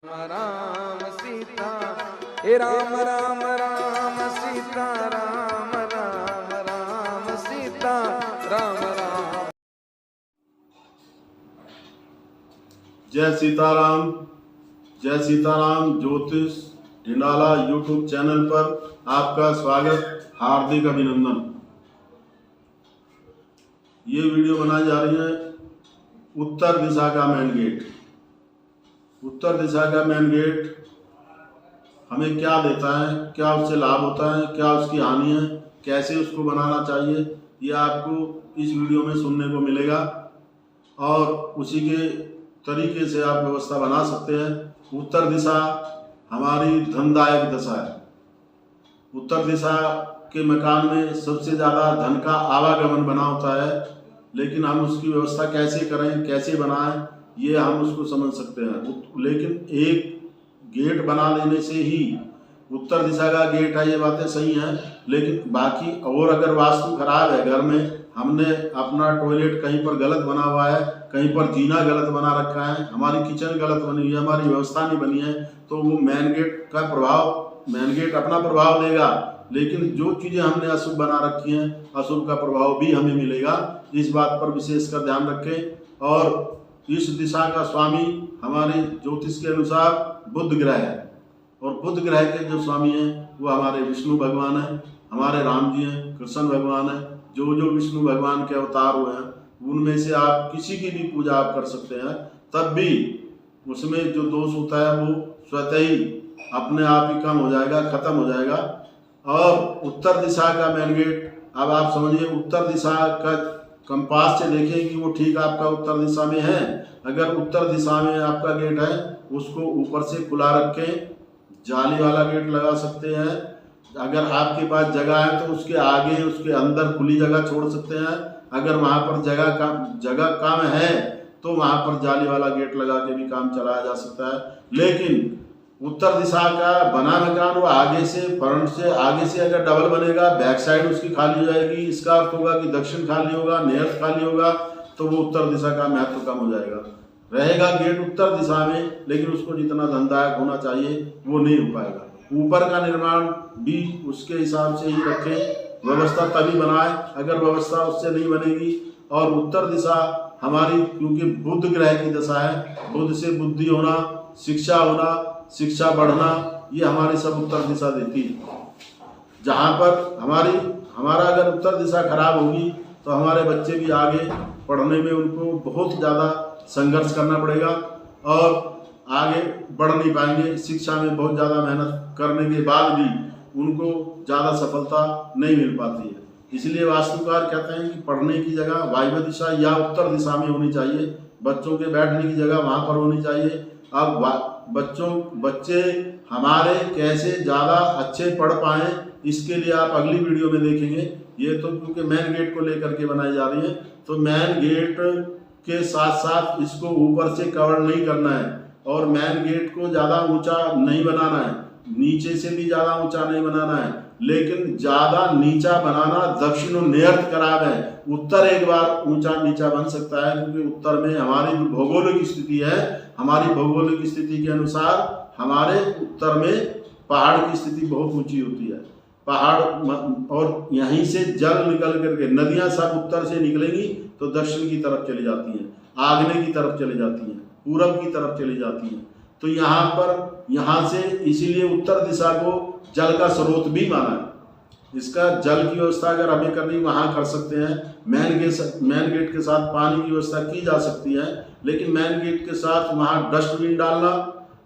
राम सीता हे राम राम राम सीता राम राम राम सीता राम राम। जय सीताराम। जय सीताराम ज्योतिष ढिंडाला यूट्यूब चैनल पर आपका स्वागत, हार्दिक अभिनंदन। ये वीडियो बनाई जा रही है उत्तर दिशा का मेन गेट। उत्तर दिशा का मेन गेट हमें क्या देता है, क्या उससे लाभ होता है, क्या उसकी हानि है, कैसे उसको बनाना चाहिए, ये आपको इस वीडियो में सुनने को मिलेगा और उसी के तरीके से आप व्यवस्था बना सकते हैं। उत्तर दिशा हमारी धनदायक दिशा है। उत्तर दिशा के मकान में सबसे ज़्यादा धन का आवागमन बना होता है, लेकिन हम उसकी व्यवस्था कैसे करें, कैसे बनाएं, ये हम उसको समझ सकते हैं। लेकिन एक गेट बना लेने से ही उत्तर दिशा का गेट है, ये बातें सही हैं, लेकिन बाकी और अगर वास्तु खराब है, घर में हमने अपना टॉयलेट कहीं पर गलत बना हुआ है, कहीं पर जीना गलत बना रखा है, हमारी किचन गलत बनी हुई है, हमारी व्यवस्था नहीं बनी है, तो वो मेन गेट का प्रभाव, मेन गेट अपना प्रभाव देगा, लेकिन जो चीज़ें हमने अशुभ बना रखी हैं, अशुभ का प्रभाव भी हमें मिलेगा। इस बात पर विशेष कर ध्यान रखें। और इस दिशा का स्वामी हमारे ज्योतिष के अनुसार बुध ग्रह है, और बुध ग्रह के जो स्वामी हैं वो हमारे विष्णु भगवान हैं, हमारे राम जी हैं, कृष्ण भगवान हैं। जो जो विष्णु भगवान के अवतार हुए हैं उनमें से आप किसी की भी पूजा आप कर सकते हैं, तब भी उसमें जो दोष होता है वो स्वतः ही अपने आप ही कम हो जाएगा, खत्म हो जाएगा। और उत्तर दिशा का मेन गेट, अब आप समझिए उत्तर दिशा का कंपास से देखें कि वो ठीक आपका उत्तर दिशा में है। अगर उत्तर दिशा में आपका गेट है, उसको ऊपर से खुला रखें, जाली वाला गेट लगा सकते हैं। अगर आपके पास जगह है तो उसके आगे, उसके अंदर खुली जगह छोड़ सकते हैं। अगर वहाँ पर जगह कम है तो वहाँ पर जाली वाला गेट लगा के भी काम चलाया जा सकता है। लेकिन उत्तर दिशा का बना मकान वो आगे से, फ्रंट से, आगे से अगर डबल बनेगा, बैक साइड उसकी खाली हो जाएगी, इसका अर्थ होगा कि दक्षिण खाली होगा, नॉर्थ खाली होगा, तो वो उत्तर दिशा का महत्व कम हो जाएगा। रहेगा गेट उत्तर दिशा में, लेकिन उसको जितना धनदायक होना चाहिए वो नहीं हो पाएगा। ऊपर का निर्माण भी उसके हिसाब से ही रखें, व्यवस्था तभी बनाए, अगर व्यवस्था उससे नहीं बनेगी। और उत्तर दिशा हमारी, क्योंकि बुध ग्रह की दशा है, बुध से बुद्धि होना, शिक्षा होना, शिक्षा बढ़ना, ये हमारी सब उत्तर दिशा देती है। जहाँ पर हमारा अगर उत्तर दिशा खराब होगी तो हमारे बच्चे भी आगे पढ़ने में उनको बहुत ज़्यादा संघर्ष करना पड़ेगा और आगे बढ़ नहीं पाएंगे। शिक्षा में बहुत ज़्यादा मेहनत करने के बाद भी उनको ज़्यादा सफलता नहीं मिल पाती है। इसलिए वास्तुकार कहते हैं कि पढ़ने की जगह वायव्य दिशा या उत्तर दिशा में होनी चाहिए, बच्चों के बैठने की जगह वहाँ पर होनी चाहिए। अब बच्चे हमारे कैसे ज़्यादा अच्छे पढ़ पाएँ, इसके लिए आप अगली वीडियो में देखेंगे। ये तो क्योंकि मेन गेट को लेकर के बनाई जा रही है, तो मेन गेट के साथ साथ इसको ऊपर से कवर नहीं करना है और मेन गेट को ज़्यादा ऊंचा नहीं बनाना है, नीचे से भी ज़्यादा ऊंचा नहीं बनाना है, लेकिन ज़्यादा नीचा बनाना दक्षिण और नॉर्थ खराब है। उत्तर एक बार ऊंचा नीचा बन सकता है, क्योंकि उत्तर में हमारी जो भौगोलिक स्थिति है, हमारी भौगोलिक स्थिति के अनुसार हमारे उत्तर में पहाड़ की स्थिति बहुत ऊंची होती है। पहाड़ और यहीं से जल निकल करके नदियां सब उत्तर से निकलेंगी तो दक्षिण की तरफ चली जाती हैं, आग्नेय की तरफ चली जाती हैं, पूरब की तरफ चली जाती हैं। तो यहाँ से इसीलिए उत्तर दिशा को जल का स्रोत भी माना है। इसका जल की व्यवस्था अगर हमें करनी वहाँ कर सकते हैं। मेन गेट के साथ पानी की व्यवस्था की जा सकती है, लेकिन मेन गेट के साथ वहाँ डस्टबिन डालना,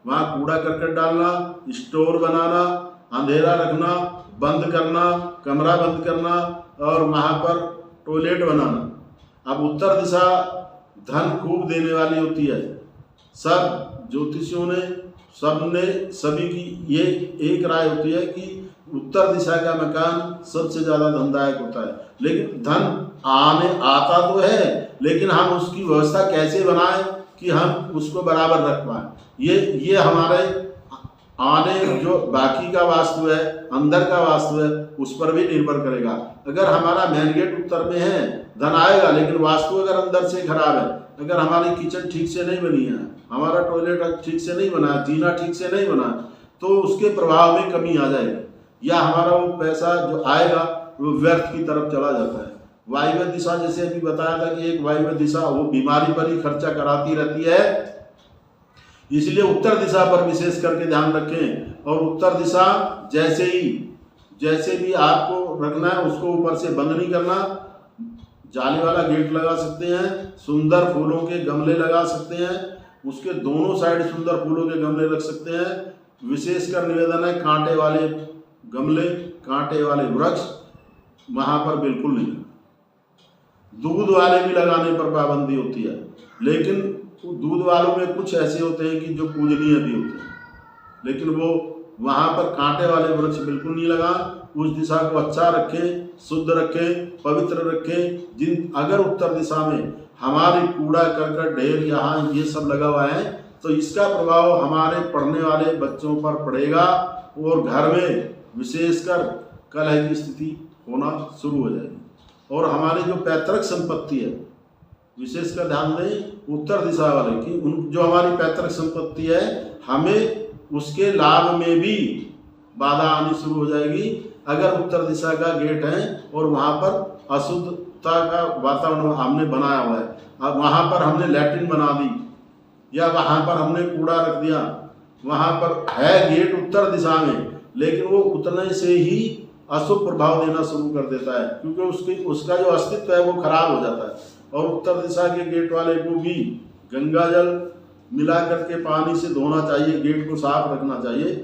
वहाँ कूड़ा करकट डालना, स्टोर बनाना, अंधेरा रखना, बंद करना, कमरा बंद करना और वहाँ पर टॉयलेट बनाना। अब उत्तर दिशा धन खूब देने वाली होती है। सब ज्योतिषियों ने, सभी की ये एक राय होती है कि उत्तर दिशा का मकान सबसे ज़्यादा धनदायक होता है। लेकिन धन आता तो है, लेकिन हम उसकी व्यवस्था कैसे बनाएं कि हम उसको बराबर रख पाएँ, ये हमारे आने जो बाकी का वास्तु है, अंदर का वास्तु है, उस पर भी निर्भर करेगा। अगर हमारा मेन गेट उत्तर में है, धन आएगा, लेकिन वास्तु अगर अंदर से खराब है, अगर हमारी किचन ठीक से नहीं बनी है, हमारा टॉयलेट ठीक से नहीं बना, जीना ठीक से नहीं बना, तो उसके प्रभाव में कमी आ जाएगी, या हमारा वो पैसा जो आएगा वो व्यर्थ की तरफ चला जाता है। वायव्य दिशा, जैसे अभी बताया था कि एक वायव्य दिशा वो बीमारी पर ही खर्चा कराती रहती है, इसलिए उत्तर दिशा पर विशेष करके ध्यान रखें। और उत्तर दिशा जैसे भी आपको रखना है, उसको ऊपर से बंद नहीं करना। जाली वाला गेट लगा सकते हैं, सुंदर फूलों के गमले लगा सकते हैं, उसके दोनों साइड सुंदर फूलों के गमले रख सकते हैं। विशेषकर निवेदन है, कांटे वाले गमले, कांटे वाले वृक्ष वहां पर बिल्कुल नहीं। दूध वाले भी लगाने पर पाबंदी होती है, लेकिन दूध वालों में कुछ ऐसे होते हैं कि जो पूजनीय भी होते हैं, लेकिन वो वहां पर कांटे वाले वृक्ष बिल्कुल नहीं लगा। उस दिशा को अच्छा रखें, शुद्ध रखें, पवित्र रखें। अगर उत्तर दिशा में हमारी कूड़ा करकट ढेर यहाँ ये सब लगा हुआ है, तो इसका प्रभाव हमारे पढ़ने वाले बच्चों पर पड़ेगा और घर में विशेषकर कलह की स्थिति होना शुरू हो जाएगी। और हमारी जो पैतृक संपत्ति है, विशेषकर ध्यान दें उत्तर दिशा वाले की, जो हमारी पैतृक संपत्ति है, हमें उसके लाभ में भी बाधा आनी शुरू हो जाएगी। अगर उत्तर दिशा का गेट है और वहाँ पर अशुद्धता का वातावरण हमने बनाया हुआ है, अब वहाँ पर हमने लैट्रिन बना दी या वहाँ पर हमने कूड़ा रख दिया, वहाँ पर है गेट उत्तर दिशा में, लेकिन वो उतने से ही अशुभ प्रभाव देना शुरू कर देता है, क्योंकि उसका जो अस्तित्व है वो खराब हो जाता है। और उत्तर दिशा के गेट वाले को भी गंगा जल मिला करके पानी से धोना चाहिए, गेट को साफ रखना चाहिए।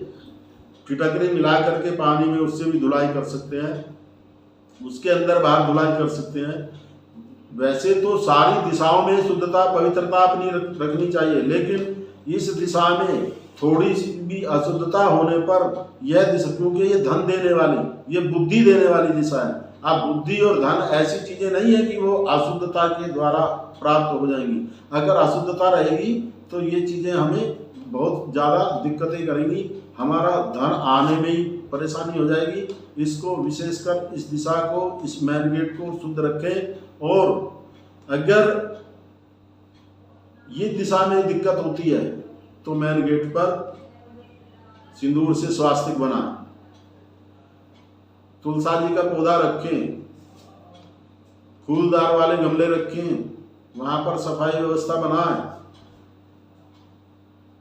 फिटकरी मिला करके पानी में उससे भी धुलाई कर सकते हैं, उसके अंदर बाहर धुलाई कर सकते हैं। वैसे तो सारी दिशाओं में शुद्धता पवित्रता अपनी रखनी चाहिए, लेकिन इस दिशा में थोड़ी सी भी अशुद्धता होने पर यह दिशा, क्योंकि ये धन देने वाली, ये बुद्धि देने वाली दिशा है। अब बुद्धि और धन ऐसी चीजें नहीं है कि वो अशुद्धता के द्वारा प्राप्त हो जाएंगी। अगर अशुद्धता रहेगी तो ये चीजें हमें बहुत ज़्यादा दिक्कतें करेंगी, हमारा धन आने में ही परेशानी हो जाएगी। इसको विशेषकर इस दिशा को, इस मेन गेट को शुद्ध रखें। और अगर ये दिशा में दिक्कत होती है तो मेन गेट पर सिंदूर से स्वास्तिक बनाएं, तुलसा जी का पौधा रखें, फूलदार वाले गमले रखें, वहां पर सफाई व्यवस्था बनाएं।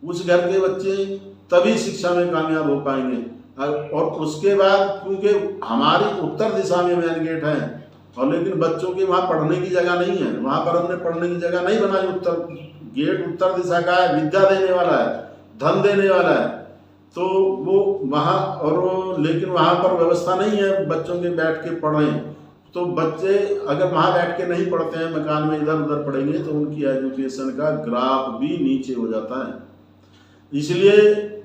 उस घर के बच्चे तभी शिक्षा में कामयाब हो पाएंगे। और उसके बाद, क्योंकि हमारी उत्तर दिशा में मेन गेट है और लेकिन बच्चों के वहां पढ़ने की जगह नहीं है, वहां पर हमने पढ़ने की जगह नहीं बनाई। गेट उत्तर दिशा का है, विद्या देने वाला है, धन देने वाला है, तो वो वहाँ, और लेकिन वहाँ पर व्यवस्था नहीं है बच्चों के बैठ के पढ़ें, तो बच्चे अगर वहाँ बैठ के नहीं पढ़ते हैं, मकान में इधर उधर पढ़ेंगे, तो उनकी एजुकेशन का ग्राफ भी नीचे हो जाता है। इसलिए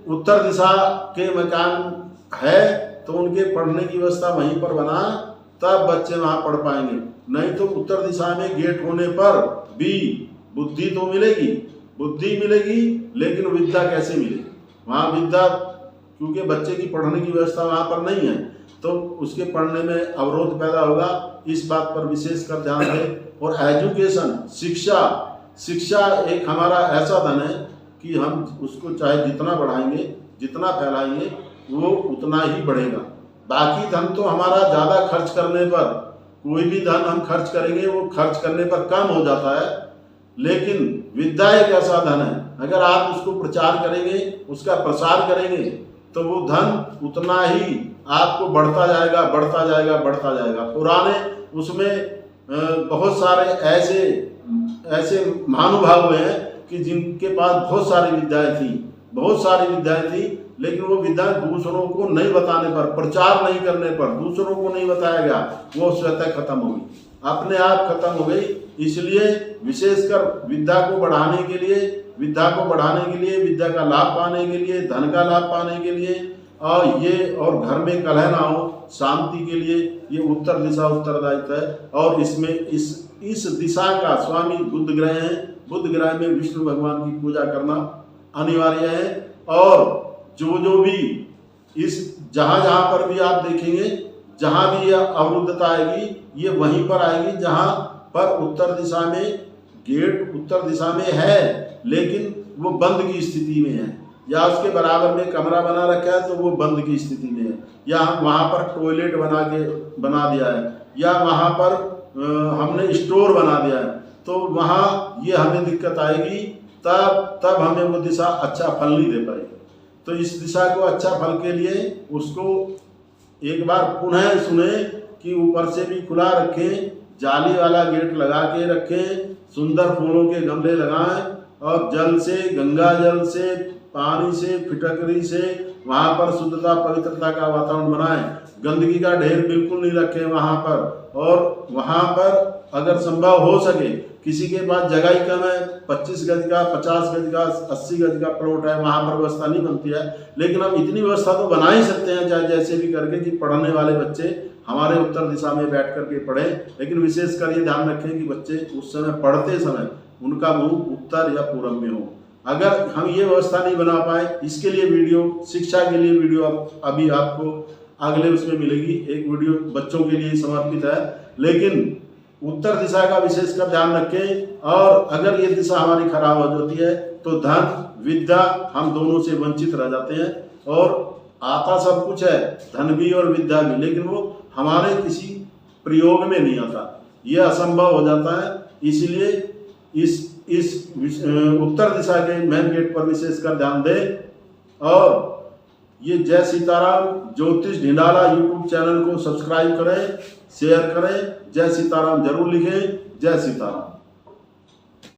उत्तर दिशा के मकान है तो उनके पढ़ने की व्यवस्था वहीं पर बना, तब बच्चे वहाँ पढ़ पाएंगे। नहीं तो उत्तर दिशा में गेट होने पर भी बुद्धि तो मिलेगी, बुद्धि मिलेगी, लेकिन विद्या कैसे मिलेगी? वहाँ विद्या, क्योंकि बच्चे की पढ़ने की व्यवस्था वहाँ पर नहीं है, तो उसके पढ़ने में अवरोध पैदा होगा। इस बात पर विशेष कर ध्यान दें। और एजुकेशन, शिक्षा एक हमारा ऐसा धन है कि हम उसको चाहे जितना बढ़ाएंगे, जितना फैलाएंगे, वो उतना ही बढ़ेगा। बाकी धन तो हमारा ज़्यादा खर्च करने पर, कोई भी धन हम खर्च करेंगे वो खर्च करने पर कम हो जाता है, लेकिन विद्या एक ऐसा धन है, अगर आप उसको प्रचार करेंगे, उसका प्रसार करेंगे, तो वो धन उतना ही आपको बढ़ता जाएगा, बढ़ता जाएगा, बढ़ता जाएगा। पुराने उसमें बहुत सारे ऐसे महानुभाव हुए हैं कि जिनके पास बहुत सारी विद्याएं थी, लेकिन वो विद्या दूसरों को नहीं बताने पर, प्रचार नहीं करने पर, दूसरों को नहीं बताया गया, वो स्वतः खत्म हो गई, अपने आप खत्म हो गई। इसलिए विशेषकर विद्या को बढ़ाने के लिए, विद्या का लाभ पाने के लिए, धन का लाभ पाने के लिए, और घर में कलह ना हो, शांति के लिए ये उत्तर दिशा उत्तरदायित्व है। और इसमें इस दिशा का स्वामी बुध ग्रह है। बुध ग्रह में विष्णु भगवान की पूजा करना अनिवार्य है। और जो भी इस जहां पर भी आप देखेंगे, जहां भी यह अवरुद्धता आएगी ये वहीं पर आएगी जहां पर उत्तर दिशा में गेट उत्तर दिशा में है लेकिन वो बंद की स्थिति में है, या उसके बराबर में कमरा बना रखा है तो वो बंद की स्थिति में है, या वहाँ पर टॉयलेट बना दिया है, या वहाँ पर हमने स्टोर बना दिया है, तो वहाँ ये हमें दिक्कत आएगी। तब हमें वो दिशा अच्छा फल नहीं दे पाएगी। तो इस दिशा को अच्छा फल के लिए उसको एक बार पुनः सुने कि ऊपर से भी खुला रखें, जाली वाला गेट लगा के रखें, सुंदर फूलों के गमले लगाएं और जल से, गंगा जल से, पानी से, फिटकरी से वहाँ पर शुद्धता पवित्रता का वातावरण बनाएं। गंदगी का ढेर बिल्कुल नहीं रखें वहाँ पर। और वहाँ पर अगर संभव हो सके, किसी के पास जगह ही कम है, 25 गज का, 50 गज का, 80 गज का प्लॉट है, वहाँ पर व्यवस्था नहीं बनती है, लेकिन हम इतनी व्यवस्था तो बना ही सकते हैं चाहे जैसे भी करके कि पढ़ने वाले बच्चे हमारे उत्तर दिशा में बैठ करके पढ़ें। लेकिन विशेषकर ये ध्यान रखें कि बच्चे उस समय पढ़ते समय उनका मुंह उत्तर या पूरब में हो। अगर हम ये व्यवस्था नहीं बना पाए, इसके लिए वीडियो, शिक्षा के लिए वीडियो अभी आपको अगले उसमें मिलेगी। एक वीडियो बच्चों के लिए समर्पित है, लेकिन उत्तर दिशा का विशेषकर ध्यान रखें। और अगर ये दिशा हमारी खराब हो जाती है तो धन विद्या हम दोनों से वंचित रह जाते हैं। और आता सब कुछ है, धन भी और विद्या भी, लेकिन वो हमारे किसी प्रयोग में नहीं आता, ये असंभव हो जाता है। इसलिए इस उत्तर दिशा के मेन गेट पर विशेषकर ध्यान दें। और ये जय सीताराम ज्योतिष ढिंडाला यूट्यूब चैनल को सब्सक्राइब करें, शेयर करें, जय सीताराम जरूर लिखें। जय सीताराम।